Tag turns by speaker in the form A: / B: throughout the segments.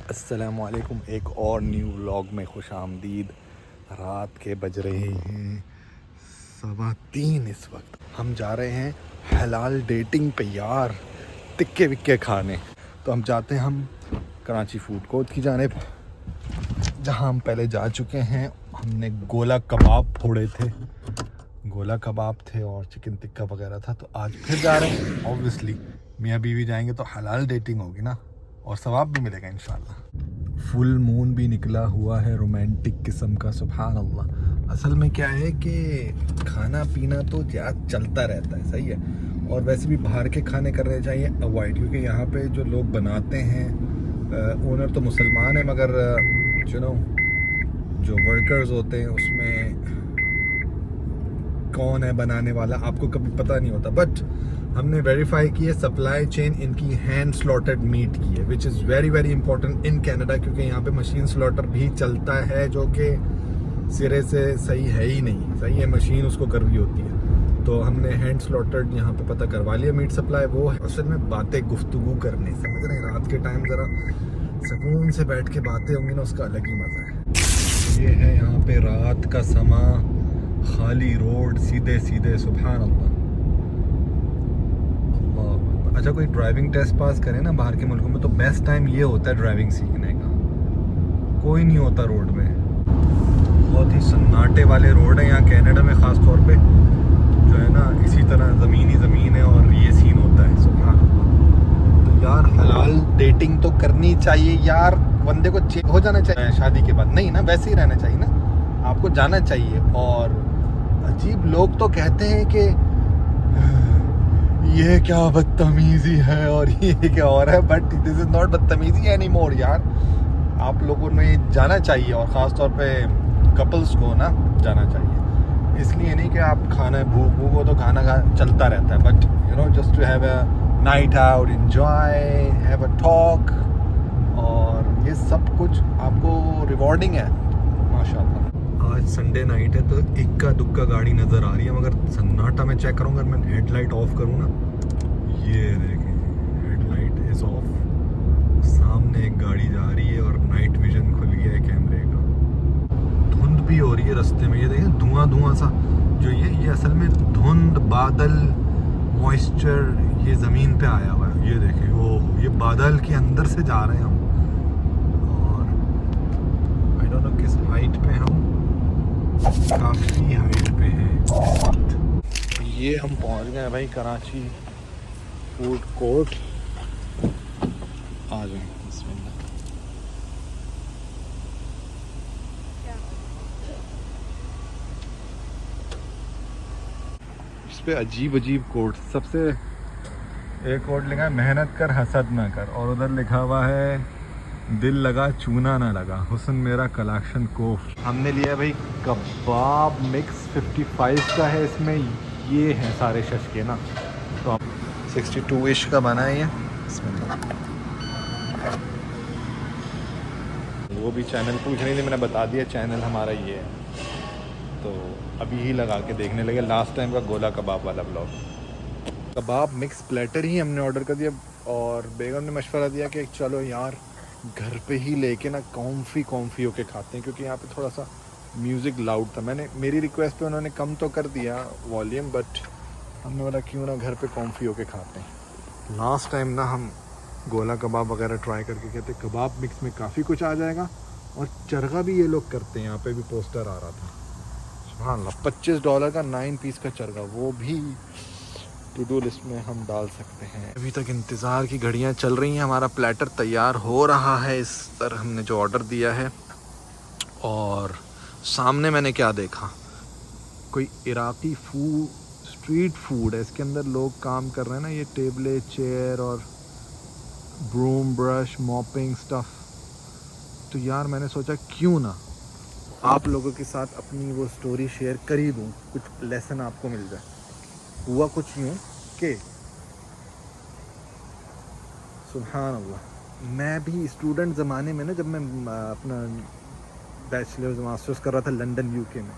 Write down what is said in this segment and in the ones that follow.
A: अस्सलामुअलैकुम। एक और न्यू व्लॉग में खुश आमदीद। रात के बज रहे हैं 3:15। इस वक्त हम जा रहे हैं हलाल डेटिंग पे यार, टिक्के विक्के खाने। तो हम जाते हैं हम कराची फूड कोर्ट की जानिब, जहां हम पहले जा चुके हैं। हमने गोला कबाब फोड़े थे, गोला कबाब थे और चिकन टिक्का वगैरह था। तो आज फिर जा रहे हैं। ऑब्वियसली मियाँ बीवी जाएंगे तो हलाल डेटिंग होगी ना, और सवाब भी मिलेगा इंशाल्लाह। फुल मून भी निकला हुआ है, रोमांटिक किस्म का। सुभान अल्लाह। असल में क्या है कि खाना पीना तो यार चलता रहता है, सही है। और वैसे भी बाहर के खाने करने चाहिए अवॉइड, क्योंकि यहाँ पे जो लोग बनाते हैं, ओनर तो मुसलमान है, मगर जो वर्कर्स होते हैं उसमें कौन है बनाने वाला आपको कभी पता नहीं होता। बट हमने वेरीफाई की है, सप्लाई चेन इनकी हैंड स्लॉटेड मीट की है, which is very very important in Canada, क्योंकि यहाँ पे मशीन स्लॉटर भी चलता है जो कि सिरे से सही है ही नहीं। सही है, मशीन उसको कर रही होती है। तो हमने हैंड स्लॉटेड यहाँ पे पता करवा लिया मीट सप्लाई। वो है असल में बातें गुफ्तगू करने, समझ रहे हैं, रात के टाइम ज़रा सुकून से बैठ के बातें होंगी ना, उसका अलग ही मज़ा है। ये है यहाँ पे रात का समा, खाली रोड, सीधे सीधे। सुभान अल्लाह। अच्छा, कोई ड्राइविंग टेस्ट पास करे ना बाहर के मुल्कों में, तो बेस्ट टाइम ये होता है ड्राइविंग सीखने का। कोई नहीं होता रोड में, बहुत ही सन्नाटे वाले रोड है यहाँ कनाडा में ख़ास तौर पे, जो है ना, इसी तरह ज़मीन ही ज़मीन है और ये सीन होता है। सुभान अल्लाह। तो यार हलाल डेटिंग तो करनी चाहिए यार, बंदे को चेंज हो जाना चाहिए शादी के बाद। नहीं ना, वैसे ही रहना चाहिए ना, आपको जाना चाहिए। और अजीब लोग तो कहते हैं कि ये क्या बदतमीजी है और ये क्या हो रहा है, बट दिस इज नॉट बदतमीजी एनी मोर यार। आप लोगों ने जाना चाहिए, और ख़ास तौर पे कपल्स को ना जाना चाहिए। इसलिए नहीं कि आप खाना भूख हो तो खाना चलता रहता है, but just to have a night out, enjoy, have a talk, और ये सब कुछ आपको रिवॉर्डिंग है माशाल्लाह। आज संडे नाइट है तो इक्का दुक्का गाड़ी नज़र आ रही है, मगर सन्नाटा में चेक करूँगा, मैं हेडलाइट ऑफ करूँ ना, ये देखें हेडलाइट इज़ ऑफ, सामने एक गाड़ी जा रही है और नाइट विजन खुल गया है कैमरे का। धुंध भी हो रही है रास्ते में, ये देखें धुआं धुआं सा जो ये असल में धुंध, बादल, मॉइस्चर ये ज़मीन पे आया हुआ है। ये देखें, वो ये बादल के अंदर से जा रहे हैं हम, और आई डोंट नो किस हाइट पे हम, काफ़ी हाइट पे है इस वक्त। ये हम पहुंच गए भाई कराची फूड कोर्ट। आ जाए बिस्मिल्लाह। इस पे अजीब अजीब कोट, सबसे एक कोट लिखा है मेहनत कर हसद ना कर, और उधर लिखा हुआ है दिल लगा चूना ना लगा, हुस्न मेरा कलेक्शन कोफ। हमने लिया भाई कबाब मिक्स 55 का है, इसमें ये हैं सारे शशके ना, तो 62 इश का बना है ये। वो भी चैनल पूछ रही थी, मैंने बता दिया चैनल हमारा ये है, तो अभी ही लगा के देखने लगे लास्ट टाइम का गोला कबाब वाला ब्लॉग। कबाब मिक्स प्लेटर ही हमने ऑर्डर कर दिया, और बेगम ने मशवरा दिया कि चलो यार घर पे ही लेके ना कॉम्फी होके खाते हैं, क्योंकि यहाँ पे थोड़ा सा म्यूज़िक लाउड था। मेरी रिक्वेस्ट पे उन्होंने कम तो कर दिया वॉल्यूम, बट हमने बोला क्यों ना घर पे कॉम्फी होके खाते हैं। लास्ट टाइम ना हम गोला कबाब वगैरह ट्राई करके कहते कबाब मिक्स में काफ़ी कुछ आ जाएगा, और चरगा भी ये लोग करते हैं, यहाँ पे भी पोस्टर आ रहा था। सुभान अल्लाह, $25 का 9 पीस का चरगा, वो भी टू डू लिस्ट में हम डाल सकते हैं। अभी तक इंतज़ार की घड़ियां चल रही हैं, हमारा प्लेटर तैयार हो रहा है इस तरह हमने जो ऑर्डर दिया है। और सामने मैंने क्या देखा, कोई इराकी स्ट्रीट फूड है, इसके अंदर लोग काम कर रहे हैं ना, ये टेबलें, चेयर और ब्रूम, ब्रश, मॉपिंग स्टफ। तो यार मैंने सोचा क्यों ना आप लोगों के साथ अपनी वो स्टोरी शेयर कर ही दूँ, कुछ लेसन आपको मिल जाए। हुआ कुछ यूँ कि सुभान अल्लाह, मैं भी स्टूडेंट ज़माने में ना, जब मैं अपना बैचलर्स मास्टर्स कर रहा था लंदन यूके में,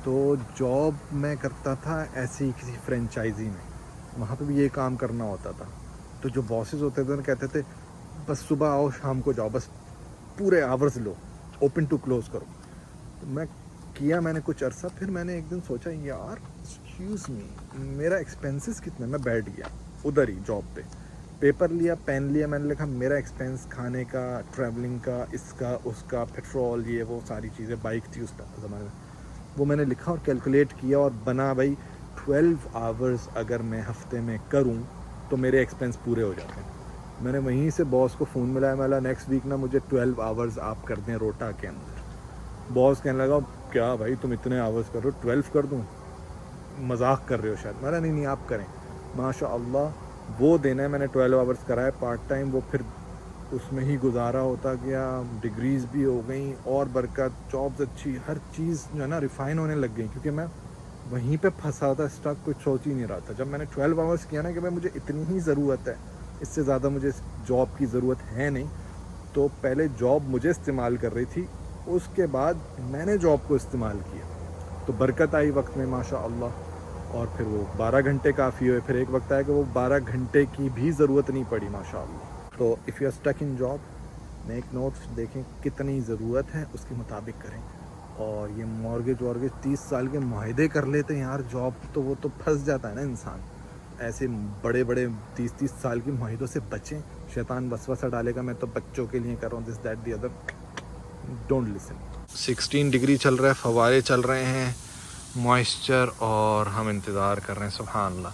A: तो जॉब मैं करता था ऐसी किसी फ्रेंचाइजी में, वहाँ पे भी ये काम करना होता था। तो जो बॉसेस होते थे कहते थे बस सुबह आओ शाम को जाओ, बस पूरे आवर्स लो, ओपन टू क्लोज करो। तो मैंने कुछ अरसा, फिर मैंने एक दिन सोचा यार एक्सक्यूज़ मी, मेरा एक्सपेंसेस कितना, मैं बैठ गया उधर ही जॉब पे, पेपर लिया, पेन लिया, मैंने लिखा मेरा एक्सपेंस खाने का, ट्रैवलिंग का, इसका उसका, पेट्रोल, ये वो सारी चीज़ें, बाइक थी उस ज़माने में, वो मैंने लिखा और कैलकुलेट किया और बना भाई 12 आवर्स अगर मैं हफ्ते में करूं तो मेरे एक्सपेंस पूरे हो जाते हैं। मैंने वहीं से बॉस को फ़ोन मिलाया, मैं नेक्स्ट वीक ना मुझे 12 आवर्स आप कर दें रोटा के अंदर। बॉस कहने लगा क्या भाई तुम इतने आवर्स कर रहे हो, 12 कर दूं, मजाक कर रहे हो शायद। मैंने नहीं आप करें। माशाअल्लाह वो दिन है मैंने 12 आवर्स कराए पार्ट टाइम, वो फिर उसमें ही गुजारा होता गया, डिग्रीज़ भी हो गई और बरकत, जॉब्स अच्छी, हर चीज़ जो है ना रिफ़ाइन होने लग गई, क्योंकि मैं वहीं पे फंसा था, स्टक, कुछ सोच ही नहीं रहा था। जब मैंने 12 आवर्स किया ना कि भाई मुझे इतनी ही ज़रूरत है, इससे ज़्यादा मुझे इस जॉब की ज़रूरत है नहीं, तो पहले जॉब मुझे इस्तेमाल कर रही थी, उसके बाद मैंने जॉब को इस्तेमाल किया, तो बरकत आई वक्त में माशाअल्लाह। और फिर वो 12 घंटे काफ़ी हुए, फिर एक वक्त आया कि वो 12 घंटे की भी ज़रूरत नहीं पड़ी माशाअल्लाह। तो if you are stuck in job, make notes, देखें कितनी ज़रूरत है उसके मुताबिक करें। और ये मॉर्गेज वॉर्गेज 30 साल के मुआहदे कर लेते हैं यार जॉब, तो वो तो फंस जाता है ना इंसान। ऐसे बड़े बड़े 30 साल के मुआहदों से बचें। शैतान वसवसा डालेगा मैं तो बच्चों के लिए कर रहा हूँ, this that the other, don't listen. 16 degree चल रहा है, फवारे चल रहे हैं, मॉइस्चर, और हम इंतज़ार कर रहे हैं। सुभान अल्लाह,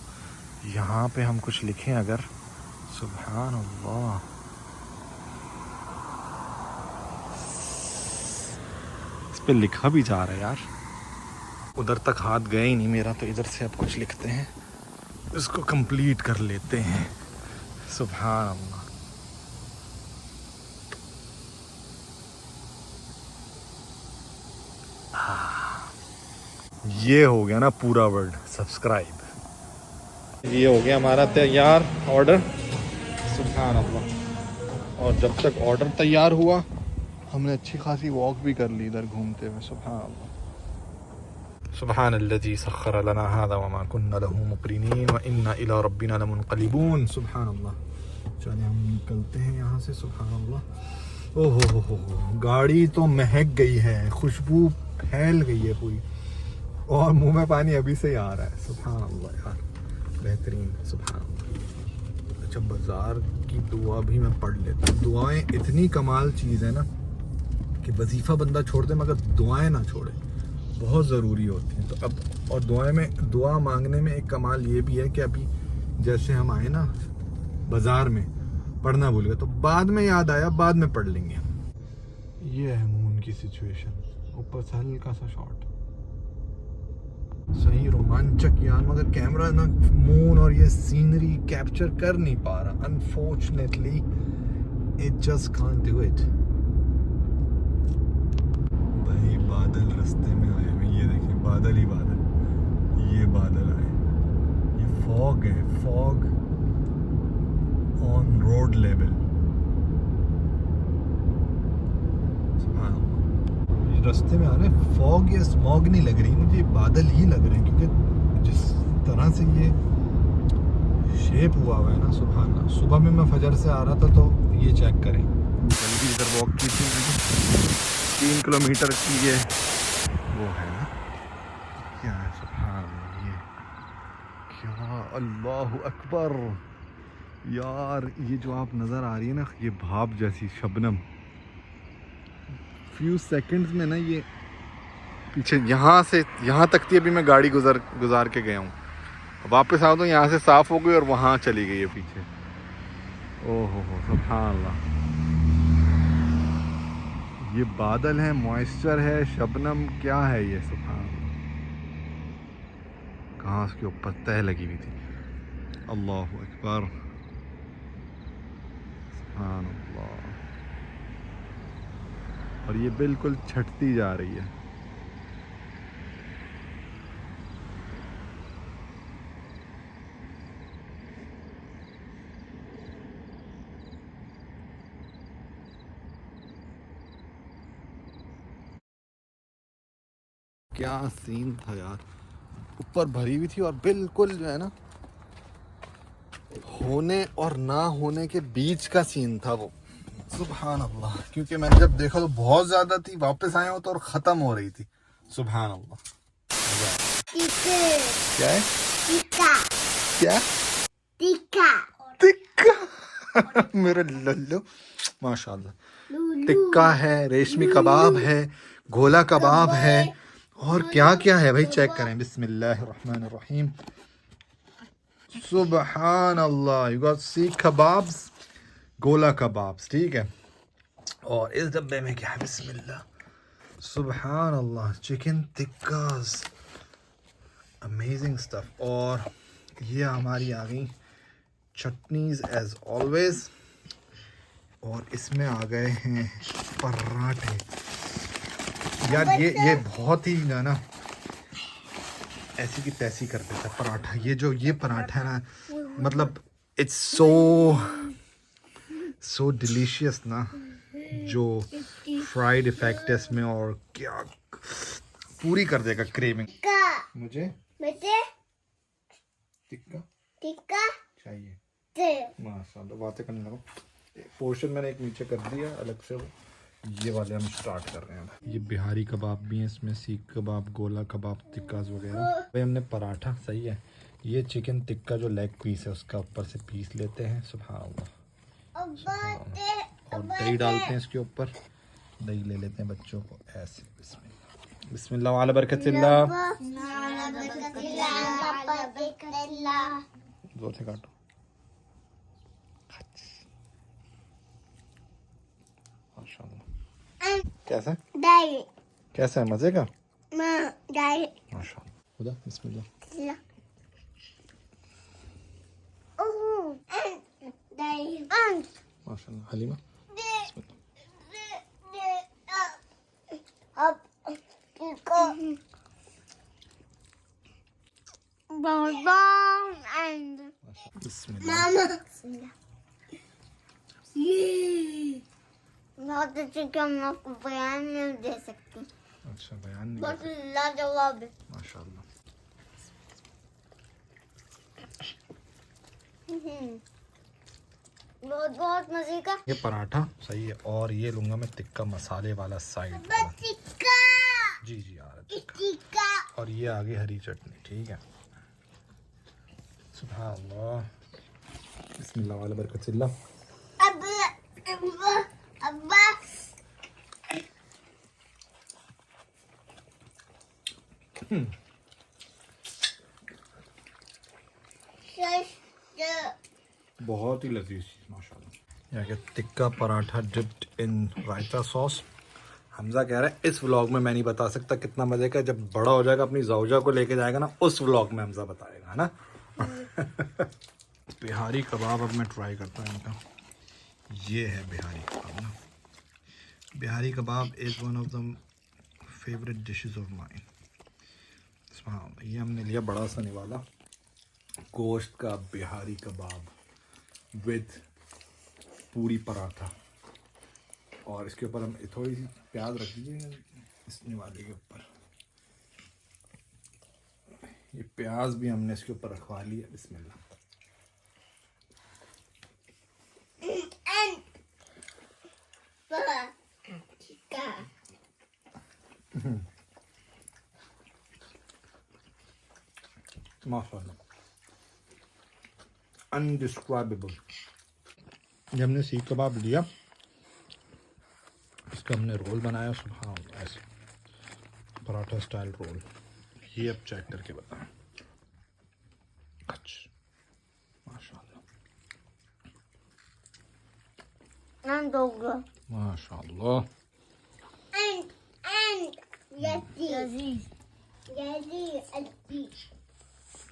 A: यहाँ पे हम कुछ लिखें अगर, सुभान अल्लाह, इस पे लिखा भी जा रहा है यार। उधर तक हाथ गए ही नहीं मेरा, तो इधर से अब कुछ लिखते हैं, इसको कंप्लीट कर लेते हैं। सुभान अल्लाह, ये हो गया ना पूरा वर्ड सब्सक्राइब। ये हो गया हमारा तैयार ऑर्डर। सुभान अल्लाह। और जब तक ऑर्डर तैयार हुआ हमने अच्छी खासी वॉक भी कर ली इधर घूमते हुए। सुभान अल्लाह, सुभान अल्लज़ी सख्खर लना हाज़ा वमा कुन्ना लहू मुक़रिनीन व इन्ना इला रब्बिना लमुनक़लिबून। सुभान अल्लाह। चलिए हम निकलते हैं यहाँ से। सुभान अल्लाह। ओहो हो, गाड़ी तो महक गई है, खुशबू फैल गई है पूरी, और मुंह में पानी अभी से ही आ रहा है। सुभान अल्लाह यार, बेहतरीन। सुभान अल्लाह। अच्छा, बाज़ार की दुआ भी मैं पढ़ लेता हूँ। दुआएं इतनी कमाल चीज़ है ना कि वजीफ़ा बंदा छोड़ दे मगर दुआएं ना छोड़े, बहुत ज़रूरी होती हैं। तो अब, और दुआ मांगने में एक कमाल ये भी है कि अभी जैसे हम आए ना बाज़ार में, पढ़ना भूल गए तो बाद में याद आया, बाद में पढ़ लेंगे। ये है मून की सिचुएशन, ऊपर से हल्का सा शॉट, सही रोमांचक यार, मगर कैमरा ना मून और ये सीनरी कैप्चर कर नहीं पा रहा, unfortunately it just can't do it. भाई बादल रास्ते में आए हुए, ये देखें बादल ही बादल, ये बादल आए, ये फॉग है, फॉग ऑन रोड लेवल। रास्ते में आ रहे हैं, फॉग या स्मॉग नहीं लग रही मुझे, बादल ही लग रहे हैं, क्योंकि जिस तरह से ये शेप हुआ हुआ है ना। सुभान। सुबह में मैं फजर से आ रहा था, तो ये चेक करें, कल भी इधर वॉक की थी 3 किलोमीटर की, ये वो है ना, क्या है, सुभान, ये क्या, अल्लाह अकबर यार। ये जो आप नज़र आ रही है ना, ये भाप जैसी शबनम, फ्यू सेकंड्स में ना ये पीछे यहाँ से यहाँ तक थी, अभी मैं गाड़ी गुजार के गया हूँ, वापस आओ तो यहाँ से साफ़ हो गई और वहाँ चली गई है पीछे। ओहो हो, सुभान अल्लाह। ये बादल है, मॉइस्चर है, शबनम, क्या है ये, सुभान अल्लाह। घास के ऊपर तह लगी हुई थी, अल्लाह अकबर, सुभान अल्लाह। और ये बिल्कुल छटती जा रही है। क्या सीन था यार, ऊपर भरी हुई थी और बिल्कुल जो है ना होने और ना होने के बीच का सीन था वो। सुभान अल्लाह, क्योंकि मैंने जब देखा तो बहुत ज्यादा थी, वापस आया हूँ तो और खत्म हो रही थी। सुभान अल्लाह। क्या है? टिक्का। क्या? टिक्का। टिक्का। मेरे लल्लू, माशाल्लाह। टिक्का है, रेशमी कबाब है, गोला कबाब है, और क्या क्या है भाई, चेक करें। बिस्मिल्लाहिर्रहमानिर्रहीम। सुभान अल्लाह, यू गॉट सीख कबाब्स, गोला कबाब्स, ठीक है। और इस डब्बे में क्या है? बिस्मिल्लाह, सुभान अल्लाह, चिकन टिक्कास, अमेजिंग स्टफ। और ये हमारी आ गई चटनीज एज ऑलवेज, और इसमें आ गए हैं पराठे। यार ये बहुत ही ना ऐसी की तैसी कर देता है पराठा। ये पराठा है ना, मतलब इट्स सो डिलीशियस ना, जो फ्राइड इफेक्ट है इसमें, और क्या पूरी कर देगा क्रेविंग। मुझे टिक्का चाहिए। माशाल्लाह, बातें करने लगो। पोर्शन मैंने एक नीचे कर दिया अलग से, ये वाले हम स्टार्ट कर रहे हैं। ये बिहारी कबाब भी हैं इसमें, सीख कबाब, गोला कबाब, टिक्कास वगैरह। भाई हमने पराठा, सही है। ये चिकन टिक्का जो लेग पीस है उसका ऊपर से पीस लेते हैं। सुभान अल्लाह। और दही डालते हैं इसके ऊपर, दही ले लेते हैं बच्चों को ऐसे। बिस्मिल्लाह, बिस्मिल्लाह वाला बरकतिल्लाह। जोर से काटो। कैसा कैसा है? मजे का माशाल्लाह। खुदा बिस्मिल्लाह। माशाल्लाह। हलीमा
B: बहुत अच्छी कि हम आपको बयान नहीं दे सकते।
A: अच्छा, बयान नहीं
B: बहुत लाजवाब है
A: माशाल्लाह।
B: बहुत बहुत मजे का।
A: ये पराठा सही है, और ये लूंगा मैं टिक्का मसाले वाला साइड।
B: टिक्का
A: जी जी आ रहा है टिक्का। और ये आगे हरी चटनी, ठीक है। सुभान अल्लाह, बिस्मिल्लाह वाला बरकतिल्लाह।
B: अब्बा
A: बहुत ही लजीज माशाल्लाह। यहाँ के tikka paratha dipped in raita sauce. Hamza कह रहा है इस व्लॉग में मैं नहीं बता सकता कितना मजे का, जब बड़ा हो जाएगा अपनी ज़ौजा को लेके जाएगा ना, उस व्लॉग में हमजा बताएगा, है ना। बिहारी कबाब अब मैं ट्राई करता हूँ इनका। ये है बिहारी कबाब ना। Bihari kebab is one of the favourite dishes of mine. ये हमने लिया बड़ा सा निवाला गोश्त का बिहारी कबाब विद पूरी पराठा, और इसके ऊपर हम थोड़ी सी प्याज रख दीजिए इस निवाले के ऊपर। ये प्याज भी हमने इसके ऊपर रखवा लिया। बिस्मिल्लाह। माशाल्लाह, अनडिस्क्राइबेबल। जब हमने सीख कबाब लिया, इसका हमने रोल बनाया। सुबह ऐसे पराठा स्टाइल रोल। ये अब चेक करके बताएं। माशाल्लाह माशाल्लाह।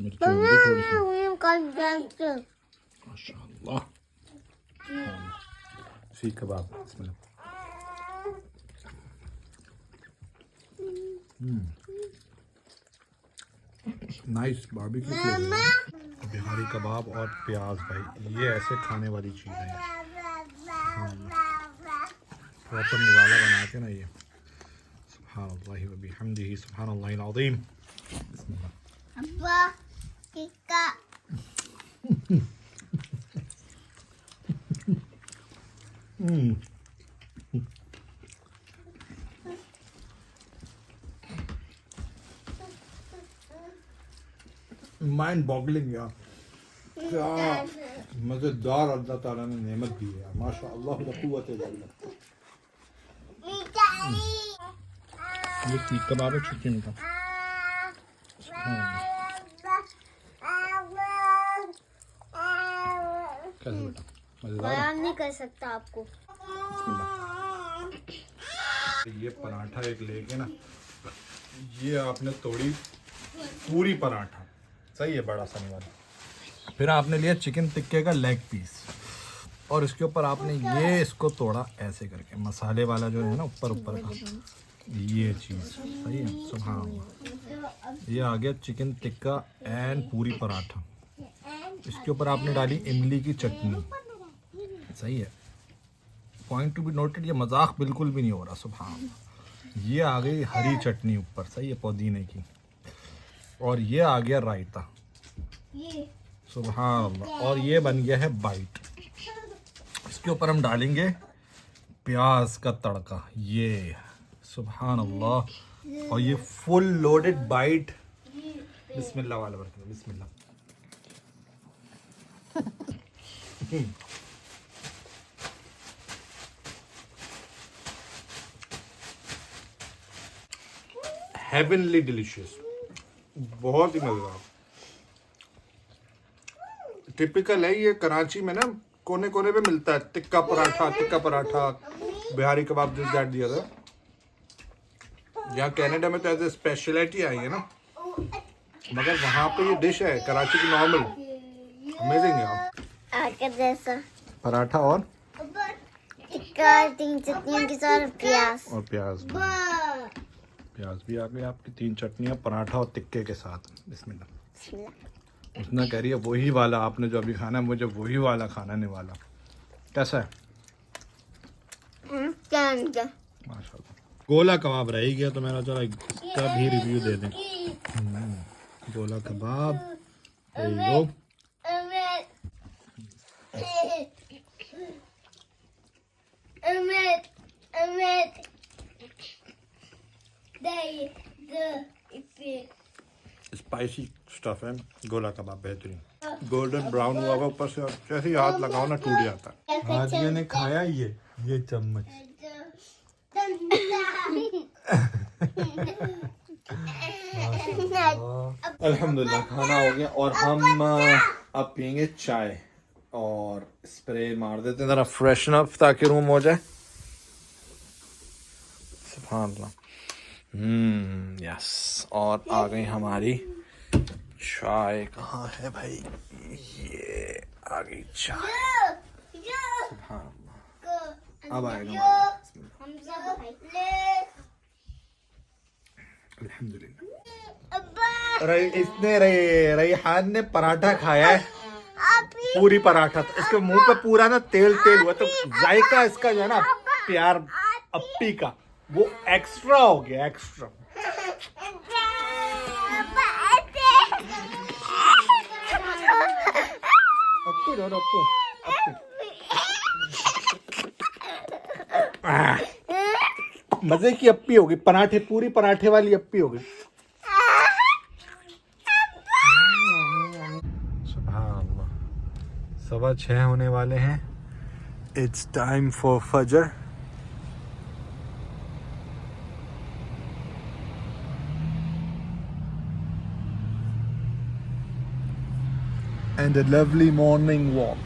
A: मिर्ची होगी थोड़ी सी। माशाल्लाह। सीख कबाब इसमें नाइस बारबेक्यू फ्लेवर। बिहारी कबाब और प्याज, भाई ये ऐसे खाने वाली चीज़ है। प्रॉपर निवाला बना के ना, ये सुभान अल्लाह व बिहम्दिही सुभान अल्लाहिल अज़ीम। बिस्मिल्लाह।
B: अब्बा टिक्का
A: माइंड बॉगलिंग यार, क्या मजेदार अल्लाह ताला ने नेमत दी है माशाअल्लाह ला कुव्वत इल्ला बिल्लाह। ये सीख कबाब है चिकन का। कैसे बेटा मजेदार है?
B: बयान नहीं कर सकता आपको।
A: ये पराठा एक लेके ना, ये आपने तोड़ी पूरी पराठा, सही है, बड़ा सा नहीं वाला। फिर आपने लिया चिकन टिक्के का लेग पीस और इसके ऊपर आपने ये इसको तोड़ा ऐसे करके, मसाले वाला जो है ना ऊपर ऊपर का, ये चीज़ सही है। सुभान अल्लाह, ये आ गया चिकन टिक्का एंड पूरी पराठा। इसके ऊपर आपने डाली इमली की चटनी, सही है। पॉइंट टू बी नोटेड, ये मजाक बिल्कुल भी नहीं हो रहा। सुभान अल्लाह, ये आ गई हरी चटनी ऊपर, सही है, पुदीने की। और ये आ गया रायता, सुभान अल्लाह। और ये बन गया है बाइट। इसके ऊपर हम डालेंगे प्याज का तड़का, ये सुभान अल्लाह। और ये फुल लोडेड बाइट, बिस्मिल्लाह वाला बरकत, बिस्मिल्लाह। हेवनली डिलीशियस, बहुत ही मजेदार। टिपिकल है ये, कराची में ना कोने कोने पे मिलता है टिक्का पराठा, बिहारी कबाब दिस दैट दी अदर। यहाँ कनाडा में तो एज ए स्पेशलिटी आई है ना, मगर वहाँ पे ये डिश है कराची की नॉर्मल, अमेजिंग है।
B: आके जैसा
A: पराठा और
B: टिक्का, 3 चटनियों के साथ प्याज।
A: और प्याज भी आ गई आपकी, 3 चटनियाँ पराठा और टिक्के के साथ। बिस्मिल्लाह। उसने कह रही है वही वाला आपने जो अभी खाना है, मुझे वही वाला खाना नहीं वाला। कैसा है? माशाल्लाह। गोला कबाब रह गया तो मेरा जरा इसका भी रिव्यू दे दें। गोला कबाब, there you go। Spicy stuff है गोला कबाब, बेहतरीन गोल्डन ब्राउन हुआ हुआ, ऊपर से जैसे ही हाथ लगाओ ना टूट जाता है। आज मैंने खाया ये चम्मच। अल्हम्दुलिल्लाह खाना हो गया और हम अब पियेंगे चाय और स्प्रे मार देते हैं जरा फ्रेशन अप ताकि रूम हो जाए। सुभान अल्लाह। यस, और आ गई हमारी चाय। कहाँ है भाई? ये आ गई चाय। सुभान अल्लाह, अब आएगा अल्हम्दुलिल्लाह। इसने रेहान ने पराठा खाया है, पूरी पराठा, तो इसके मुंह पे पूरा ना तेल हुआ, तो जायका इसका जो है ना प्यार अप्पी का वो एक्स्ट्रा हो गया, एक्स्ट्रा। मजे की अप्पी होगी, पराठे, पूरी पराठे वाली अप्पी होगी। सुभान अल्लाह, 6:15 होने वाले हैं। इट्स टाइम फॉर फजर। And a lovely morning walk.